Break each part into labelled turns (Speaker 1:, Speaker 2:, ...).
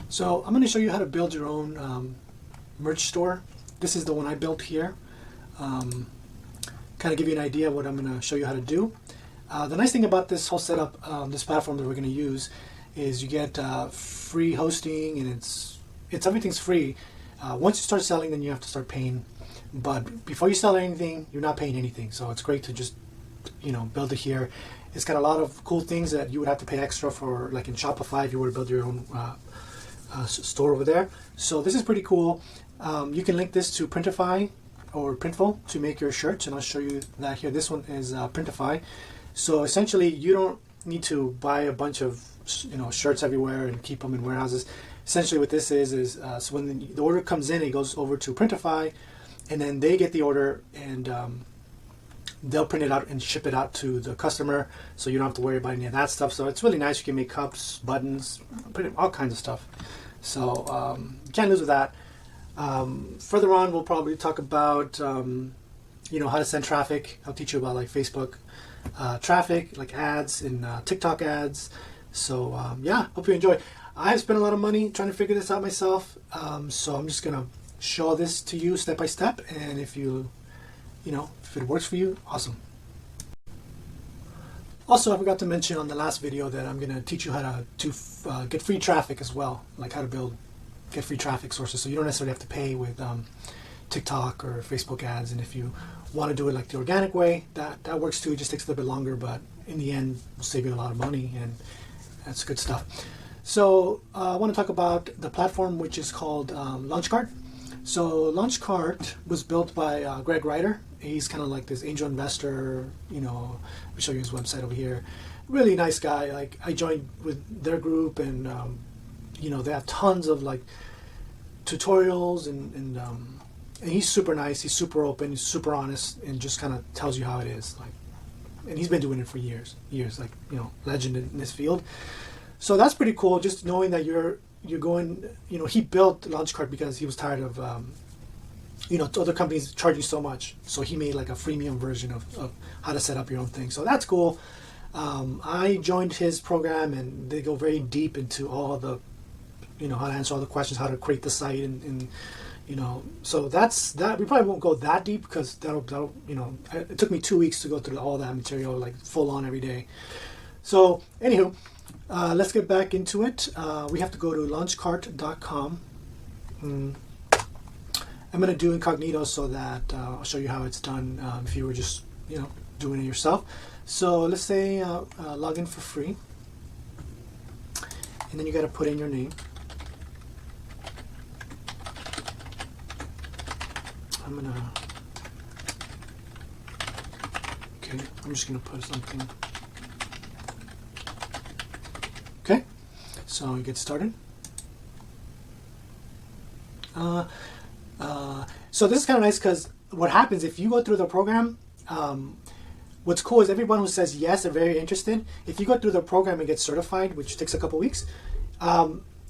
Speaker 1: So I'm going to show you how to build your own merch store. This is the one I built here. Kind of give you an idea of what I'm going to show you how to do. The nice thing about this whole setup, this platform that we're going to use, is you get free hosting, and everything's free. Once you start selling, then you have to start paying. But before you sell anything, you're not paying anything. So it's great to just build it here. It's got a lot of cool things that you would have to pay extra for, like in Shopify, if you were to build your own store over there. So this is pretty cool. You can link this to Printify or Printful to make your shirts, and I'll show you that here. This one is Printify. So essentially, you don't need to buy a bunch of shirts everywhere and keep them in warehouses. Essentially, what this is so when the order comes in, it goes over to Printify, and then they get the order and they'll print it out and ship it out to the customer, so you don't have to worry about any of that stuff. So it's really nice. You can make cups, buttons, all kinds of stuff. So you can't lose with that. Further on, we'll probably talk about how to send traffic. I'll teach you about like Facebook traffic, like ads and TikTok ads. So yeah, hope you enjoy. I've spent a lot of money trying to figure this out myself. So I'm just gonna show this to you step by step, and if if it works for you, awesome. Also, I forgot to mention on the last video that I'm going to teach you how to get free traffic as well, like how to get free traffic sources. So you don't necessarily have to pay with TikTok or Facebook ads. And if you want to do it like the organic way, that works too. It just takes a little bit longer, but in the end, will save you a lot of money, and that's good stuff. So I want to talk about the platform, which is called Launchcart. So Launchcart was built by Greg Ryder. He's kind of like this angel investor, I'll show you his website over here. Really nice guy. Like, I joined with their group, and they have tons of like tutorials, and he's super nice. He's super open. He's super honest, and just kind of tells you how it is. Like, and he's been doing it for years. Like, legend in this field. So that's pretty cool. Just knowing that you're going. He built Launchcart because he was tired of other companies charge you so much. So he made like a freemium version of how to set up your own thing. So that's cool. I joined his program, and they go very deep into all the, how to answer all the questions, how to create the site, and so that's that. We probably won't go that deep because that'll it took me 2 weeks to go through all that material, like full on every day. So anywho, let's get back into it. We have to go to launchcart.com. I'm going to do incognito so that I'll show you how it's done if you were just, doing it yourself. So let's say log in for free. And then you got to put in your name. I'm just going to put something. Okay, so you get started. So this is kind of nice because what happens if you go through the program, what's cool is everyone who says yes, they're very interested. If you go through the program and get certified, which takes a couple weeks,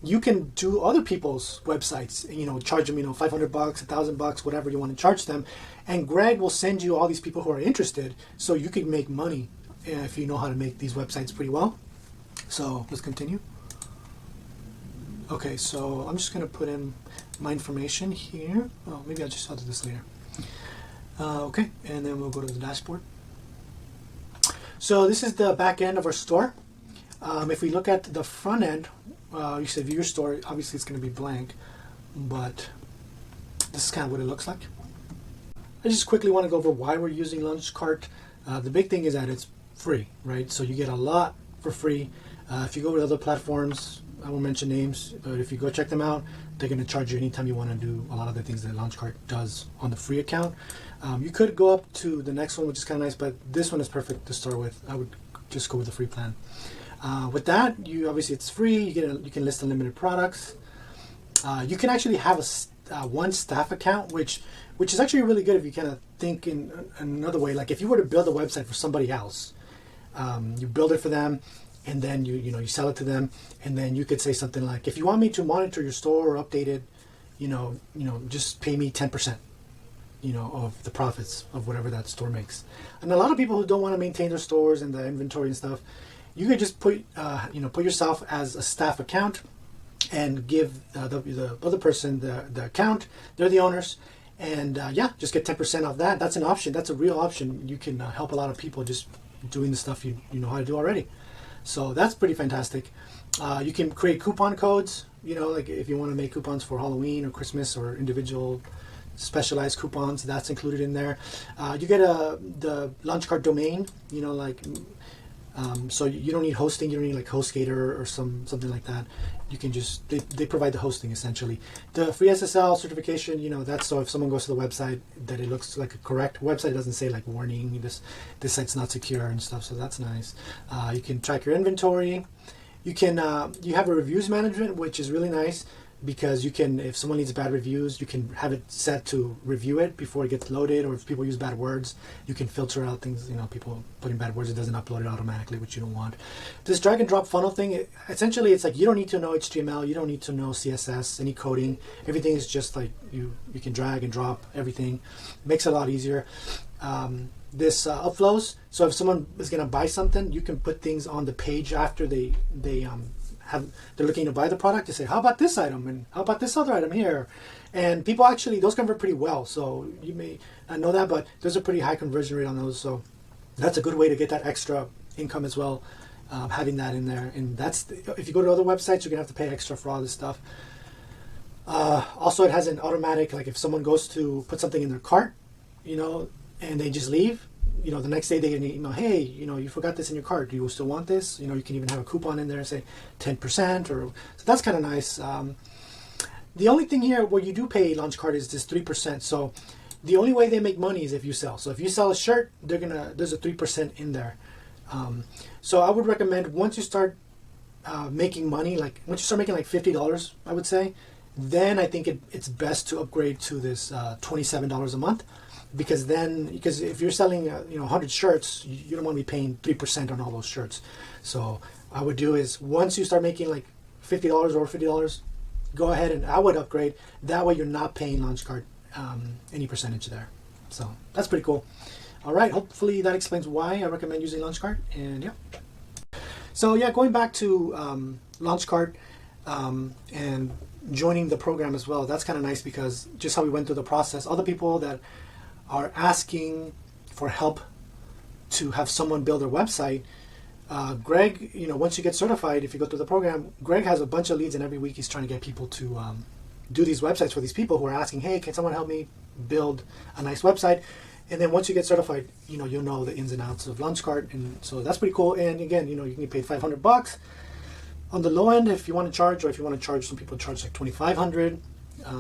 Speaker 1: you can do other people's websites, charge them, $500, $1,000, whatever you want to charge them. And Greg will send you all these people who are interested, so you can make money if you know how to make these websites pretty well. So let's continue. Okay, so I'm just going to put in my information here. Oh, maybe I'll do this later. Okay, and then we'll go to the dashboard. So this is the back end of our store. If we look at the front end, you said view your store. Obviously, it's going to be blank, but this is kind of what it looks like. I just quickly want to go over why we're using Launchcart. The big thing is that it's free, right? So you get a lot for free. If you go to other platforms, I won't mention names, but if you go check them out, they're going to charge you anytime you want to do a lot of the things that Launchcart does on the free account. You could go up to the next one, which is kind of nice, but this one is perfect to start with. I would just go with the free plan. With that, obviously it's free. You can list unlimited products. You can actually have one staff account, which is actually really good if you kind of think in another way. Like if you were to build a website for somebody else, you build it for them, and then you sell it to them, and then you could say something like, if you want me to monitor your store or update it, just pay me 10%, of the profits of whatever that store makes. And a lot of people who don't want to maintain their stores and the inventory and stuff, you could just put yourself as a staff account, and give the other person the account. They're the owners. And yeah, just get 10% off that. That's an option. That's a real option. You can help a lot of people just doing the stuff you know how to do already. So that's pretty fantastic. You can create coupon codes, like if you want to make coupons for Halloween or Christmas or individual specialized coupons, that's included in there. You get the Launchcart domain, so you don't need hosting. You don't need like HostGator or something like that. You can just, they provide the hosting essentially. The free SSL certification, that's so if someone goes to the website that it looks like a correct website, it doesn't say like warning, this site's not secure and stuff, so that's nice. You can track your inventory. You can, you have a reviews management, which is really nice because you can, if someone needs bad reviews, you can have it set to review it before it gets loaded, or if people use bad words, you can filter out things, people putting bad words, it doesn't upload it automatically, which you don't want. This drag and drop funnel thing, essentially it's like you don't need to know HTML, you don't need to know CSS, any coding, everything is just like you can drag and drop everything. It makes it a lot easier. This upflows, so if someone is going to buy something, you can put things on the page after they're looking to buy the product to say, how about this item and how about this other item here, and people actually, those convert pretty well. So you may not know that, but there's a pretty high conversion rate on those, so that's a good way to get that extra income as well, having that in there. And that's if you go to other websites, you're gonna have to pay extra for all this stuff. Also, it has an automatic, like if someone goes to put something in their cart, and they just leave, the next day they get an email, hey, you forgot this in your cart. Do you still want this? You can even have a coupon in there and say 10%, so that's kind of nice. The only thing here where you do pay Launchcart is this 3%. So the only way they make money is if you sell. So if you sell a shirt, there's a 3% in there. So I would recommend once you start making money, like once you start making like $50, I would say, then I think it's best to upgrade to this $27 a month. Because if you're selling 100 shirts, you don't want to be paying 3% on all those shirts. So I would do is once you start making like $50 or $50, go ahead and I would upgrade. That way you're not paying Launchcart any percentage there. So that's pretty cool. All right, hopefully that explains why I recommend using Launchcart. And yeah. So yeah, going back to Launchcart and joining the program as well, that's kind of nice because just how we went through the process, other people that are asking for help to have someone build their website. Greg, once you get certified, if you go through the program, Greg has a bunch of leads, and every week he's trying to get people to do these websites for these people who are asking, hey, can someone help me build a nice website? And then once you get certified, you'll know the ins and outs of Launchcart, and so that's pretty cool. And again, you can get paid $500 on the low end if you want to charge, or if you want to charge, some people charge like $2,500.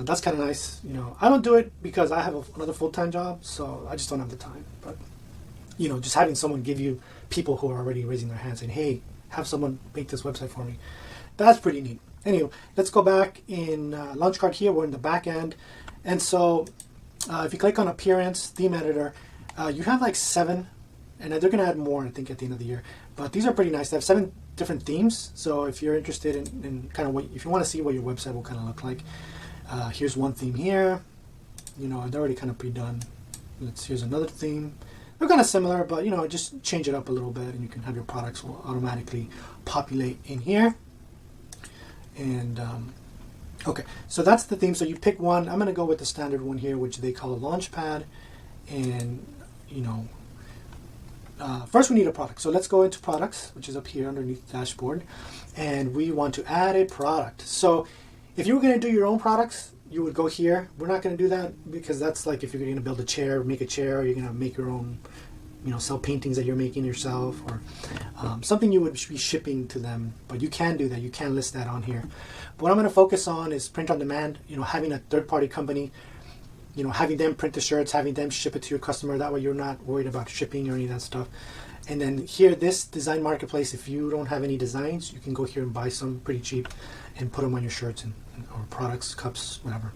Speaker 1: That's kind of nice. I don't do it because I have another full-time job, so I just don't have the time. But, just having someone give you people who are already raising their hands saying, hey, have someone make this website for me. That's pretty neat. Anyway, let's go back in Launchcart here. We're in the back end. And so if you click on Appearance, Theme Editor, you have like 7, and they're going to add more, I think, at the end of the year. But these are pretty nice. They have 7 different themes. So if you're interested in kind of if you want to see what your website will kind of look like, here's one theme here. They're already kind of pre-done. Here's another theme. They're kind of similar, but just change it up a little bit, and you can have your products will automatically populate in here. And okay, so that's the theme. So you pick one. I'm going to go with the standard one here, which they call a Launchpad. And first we need a product. So let's go into products, which is up here underneath the dashboard, and we want to add a product. So if you were going to do your own products, you would go here. We're not going to do that because that's like if you're going to build a chair, make a chair, or you're going to make your own, sell paintings that you're making yourself, or something you would be shipping to them. But you can do that. You can list that on here. But what I'm going to focus on is print on demand, having a third-party company, having them print the shirts, having them ship it to your customer. That way you're not worried about shipping or any of that stuff. And then here, this design marketplace, if you don't have any designs, you can go here and buy some pretty cheap and put them on your shirts or products, cups, whatever.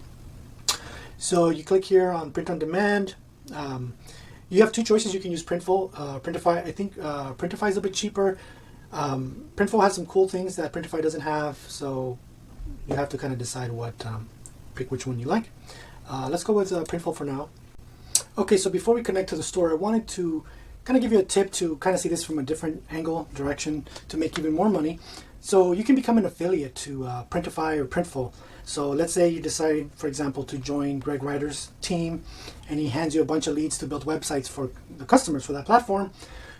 Speaker 1: So you click here on print on demand. You have 2 choices. You can use Printful, Printify. I think Printify is a bit cheaper. Printful has some cool things that Printify doesn't have, so you have to kind of decide pick which one you like. Let's go with Printful for now. Okay, so before we connect to the store, I wanted to kind of give you a tip to kind of see this from a different angle, direction, to make even more money. So you can become an affiliate to Printify or Printful. So let's say you decide, for example, to join Greg Ryder's team, and he hands you a bunch of leads to build websites for the customers for that platform.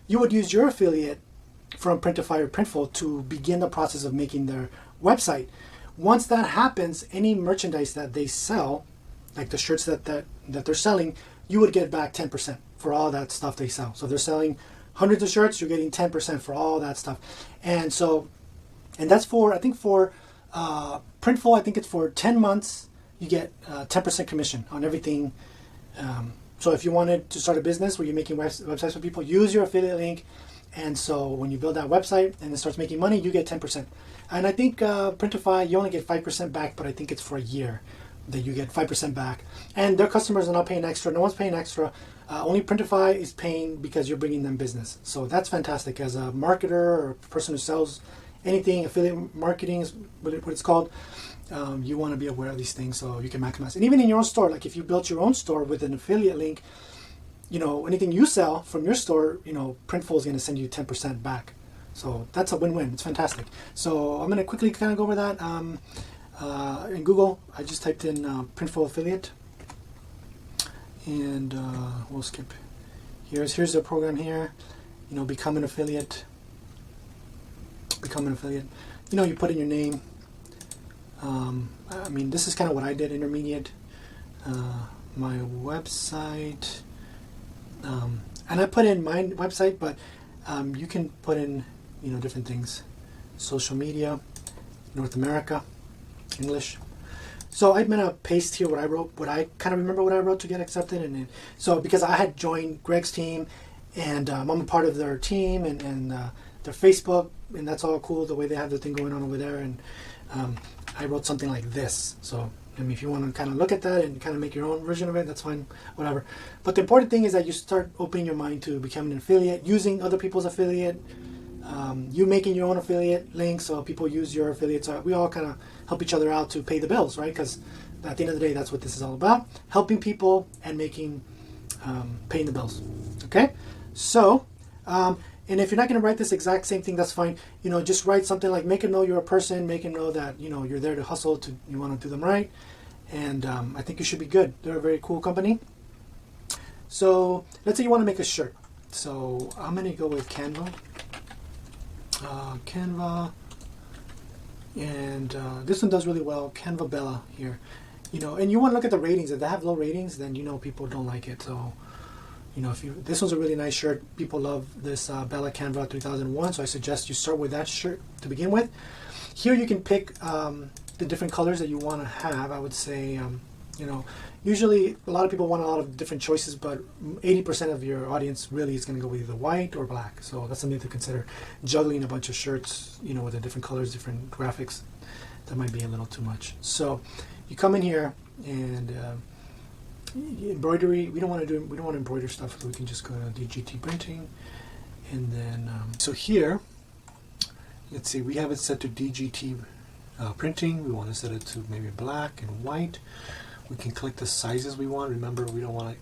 Speaker 1: You would use your affiliate from Printify or Printful to begin the process of making their website. Once that happens, any merchandise that they sell, like the shirts that they're selling, you would get back 10% for all that stuff they sell. So if they're selling hundreds of shirts, you're getting 10% for all that stuff. And that's for, I think for Printful, I think it's for 10 months, you get 10% commission on everything. So if you wanted to start a business where you're making websites for people, use your affiliate link. And so when you build that website and it starts making money, you get 10%. And I think Printify, you only get 5% back, but I think it's for a year that you get 5% back. And their customers are not paying extra. No one's paying extra. Only Printify is paying because you're bringing them business. So that's fantastic. As a marketer or a person who sells anything, affiliate marketing is what it's called. You want to be aware of these things so you can maximize. And even in your own store, like if you built your own store with an affiliate link, anything you sell from your store, Printful is going to send you 10% back. So that's a win-win. It's fantastic. So I'm going to quickly kind of go over that. In Google, I just typed in Printful affiliate, and we'll skip. Here's the program here. Become an affiliate. Become an affiliate. You put in your name. This is kind of what I did. Intermediate. My website. And I put in my website, but you can put in different things. Social media, North America, English. So I'm gonna paste here what I wrote, what I kind of remember what I wrote to get accepted, and so because I had joined Greg's team, and I'm a part of their team and their Facebook, and that's all cool the way they have the thing going on over there, and I wrote something like this. So if you want to kind of look at that and kind of make your own version of it, that's fine, whatever. But the important thing is that you start opening your mind to becoming an affiliate, using other people's affiliate, you making your own affiliate links so people use your affiliates. We all kind of help each other out to pay the bills, right? Because at the end of the day, that's what this is all about: helping people and paying the bills. Okay, so. And if you're not going to write this exact same thing, that's fine. Just write something like, make them know you're a person, make them know that, you're there to hustle, you want to do them right. And I think you should be good. They're a very cool company. So let's say you want to make a shirt. So I'm going to go with Canva. Canva. And this one does really well. Canva Bella here. And you want to look at the ratings. If they have low ratings, then people don't like it. So this one's a really nice shirt. People love this Bella Canva 3001, so I suggest you start with that shirt to begin with. Here you can pick the different colors that you want to have. I would say, usually a lot of people want a lot of different choices, but 80% of your audience really is going to go with either white or black. So that's something to consider. Juggling a bunch of shirts, with the different colors, different graphics, that might be a little too much. So you come in here and embroidery, we don't want to embroider stuff, so we can just go to DGT printing, and then so here, let's see, we have it set to DGT printing. We want to set it to maybe black and white. We can click the sizes we want. Remember, we don't want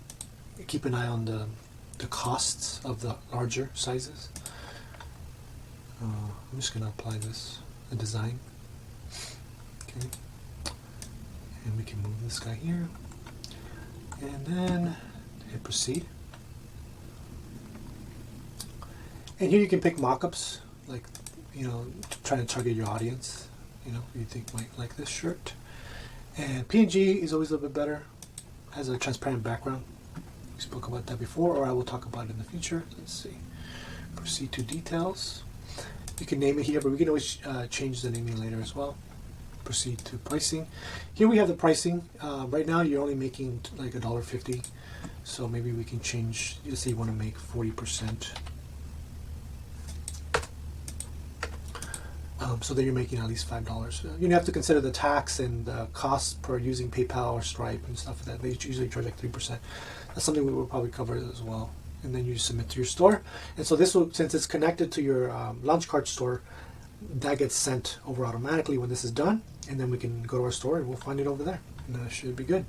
Speaker 1: to keep an eye on the costs of the larger sizes. I'm just going to apply the design. Okay, and we can move this guy here. And then hit proceed. And here you can pick mockups, like, trying to target your audience, you think might like this shirt. And PNG is always a little bit better, has a transparent background. We spoke about that before, or I will talk about it in the future. Let's see. Proceed to details. You can name it here, but we can always change the naming later as well. Proceed to pricing. Here we have the pricing. Right now you're only making like $1.50, so maybe we can change. Let's say you want to make 40%, so that you're making at least $5. You have to consider the tax and the cost per using PayPal or Stripe and stuff like that. They usually charge like 3%. That's something we will probably cover as well. And then you submit to your store, and so this will, since it's connected to your Launchcart store, that gets sent over automatically when this is done, and then we can go to our store and we'll find it over there, and that should be good.